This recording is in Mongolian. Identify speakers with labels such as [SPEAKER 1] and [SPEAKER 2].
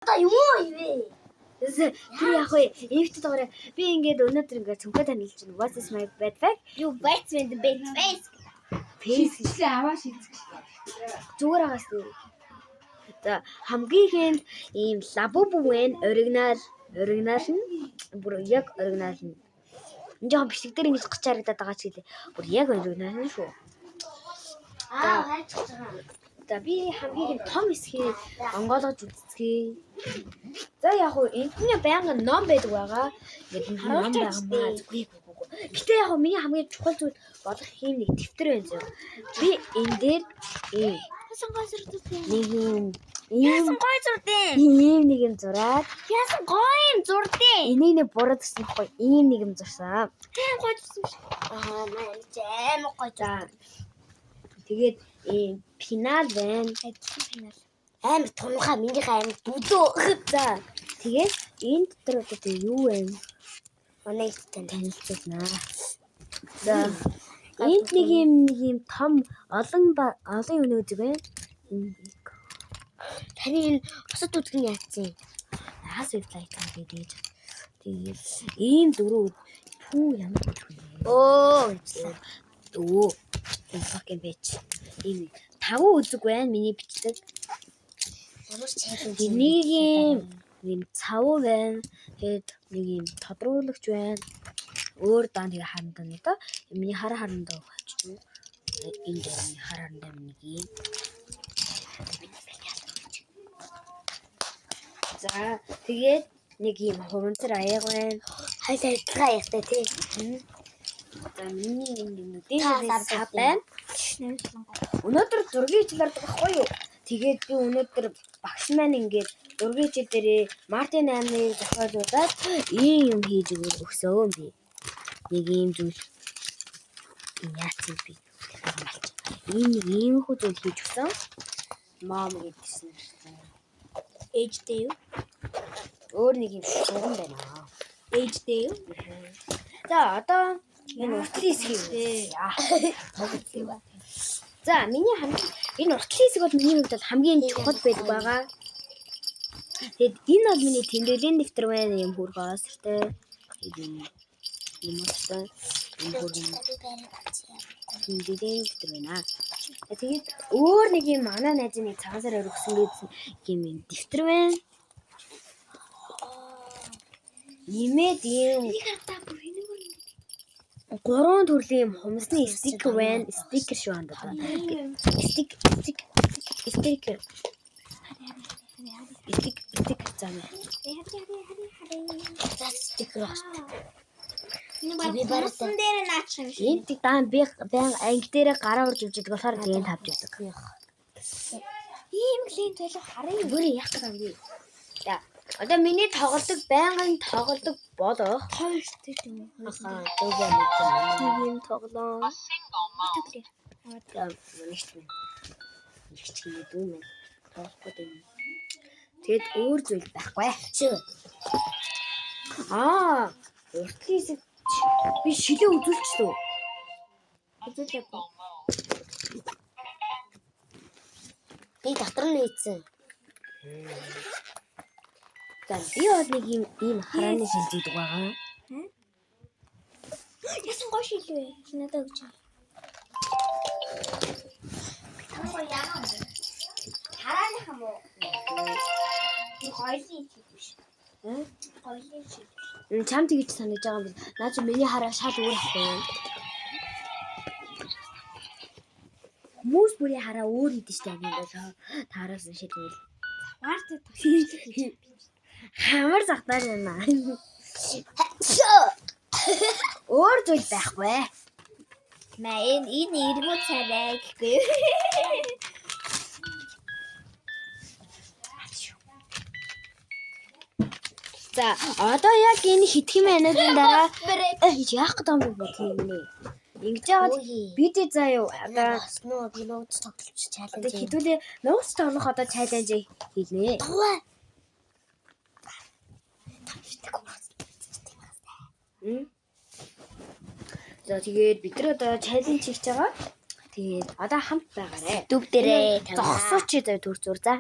[SPEAKER 1] Одоо юу вэ? Би яг эвт доороо би ингээд өнөөдөр ингээд цөмхөө танилж байна. What is my bad face?
[SPEAKER 2] You bad face.
[SPEAKER 1] Face
[SPEAKER 3] Шийдээ аваа шийдэх.
[SPEAKER 1] зүгээр агаас тий. За хамгийн ихэнд ийм лабубу вэ оригинал нь бүр яг оригинал нь. Энд жоохон бичлэг дээр ингэж гыч харагдаад байгаа ч гэлээ. Бүр яг оригинал нь шүү.
[SPEAKER 2] Хайчих байгаа.
[SPEAKER 1] За би хамгийн ихэнд том эсхийг онгойлгож үзцгээе. За яг хуу энэний байнгын ном байдаг байгаа. Ингээд ном байгаа маа зүгүй. Гэтэ яг миний хамгийн чухал зүйл болох юм нэг дэвтэр байна зөө. Би энэ дээр
[SPEAKER 2] Яасан гой зурдаг юм.
[SPEAKER 1] нэг юм
[SPEAKER 2] Яасан гой зурдаг.
[SPEAKER 1] ийм нэг юм зураад
[SPEAKER 2] Яасан гой юм зурдаг.
[SPEAKER 1] энийг нэг буруу гэсэн байхгүй ийм нэг юм зурсан.
[SPEAKER 2] Тийм гой зурсан шүү. Маань зэм гой заа.
[SPEAKER 1] Тэгээд пенал байна.
[SPEAKER 2] Пенал.
[SPEAKER 1] Амар тунхаа минийхээ амар дүлөө. За тэгээд энэ дотор одоо юу вэ? Манай танилцуулнаа. За энд нэг юм том олон юм үзэг байна. Таны энэ бусад үзгэн яатсан. Хас лайк гэдэг. Тэгээд ийм дөрөв пүү ямар гэж вэ? Оо fucking bitch. Энэ 5 үзэг байна миний бичдэг. Нэг юм цав байна. Тэгээд нэг юм тодруулагч байна. Өөр даа нэг харандаа нэг та миний харандаа хачиж. Энд миний харандаа нэг юм. За тэгээд нэг юм хурцар аяг байна. Хайлаа идгаа яхтай тий. За миний энэ нүдэн сав байна. Өнөөдөр зургийн хичээл ордог байхгүй юу? Тэгээд би өнөөдөр багш маань ингээд зургийн хичээл дээр Мартин 8-ыг зохиолуулаад ийм юм хийж өгсөн би. Нэг ийм зүйл яац би. Ийм хүү зүйл хийж өгсөн. Мам гэдсэн.
[SPEAKER 2] Ээжтэй юу?
[SPEAKER 1] Өөр нэг юм шугам байна.
[SPEAKER 2] Ээжтэй юу?
[SPEAKER 1] За одоо энэ уртлын хэсгийг яа. За миний хамгийн энэ уртлын хэсэг бол миний хувьд хамгийн чухал байдаг байгаа. Тэгэд энэ бол миний тэмдэглэлийн дэвтэр байна юм хургаас тэртэй. Юм уустай энэ хургийн тэмдэглэлийн дэвтэр байна. Тэгээд өөр нэг юм манай найзын нэг цагаан сараар өгсөн гэсэн юм дэвтэр байна. Нэмээд юм гурван төрлийн хумсны стикер байна. Стикер шүү андаа. Стикер. Зам. Стикер.
[SPEAKER 2] Би барсан дээр наачих юм шиг.
[SPEAKER 1] Энд даан би баян анги дээр гараа урж өвчдөг болохоор тэгээд тавьж өгдөг.
[SPEAKER 2] Ийм лент байлаа харъя.
[SPEAKER 1] Бүрий яах гэж юм. За одоо миний байнгын тоглодог болох
[SPEAKER 2] Хоёртой юм.
[SPEAKER 1] аха нэг юм тоглоом.
[SPEAKER 2] Тэглээ.
[SPEAKER 1] Нэгч дүү мэн. Тоглохгүй дээ. Тэгэд өөр зүйл байхгүй. Уртлын би шилээ үзүүлчихлээ.
[SPEAKER 2] Үзүүлээгүй.
[SPEAKER 1] Би дотор нь ийцэн. За би бол нэг ийм харааны шилжүүлдэг байгаа.
[SPEAKER 2] Ясан гой шилвэ. Надад өгч. Хамаа яагаад? Харааных юм уу? Гойлын шилвэш. Гойлын шилвэш.
[SPEAKER 1] Чам тэгж санаж байгаа юм бол наа чи миний хараа шал өөр ахгүй юм. Хүмүүс бүрийн хараа өөр идэв штэ юм бол таараас шилвэл.
[SPEAKER 2] Варт төгсөж.
[SPEAKER 1] Хамар захтаа байна. Өөр зүйл байхгүй.
[SPEAKER 2] Энэ иргүү царай гэхгүй.
[SPEAKER 1] За одоо яг энэ хитгэн минутын дараа яах гэдэг юм бэ тийм нэ. Ингэж яагаад бид заа юу одоо
[SPEAKER 2] Би нууц тоглож чаленж.
[SPEAKER 1] одоо хэдүүлээ нууц тоглох одоо чаленж хийлээ. За тэгээд бид нар одоо чаленж хийж байгаа. Тэгээд одоо хамт байгаарэ.
[SPEAKER 2] Дүв дээрээ
[SPEAKER 1] зогсооч зав төр зур за.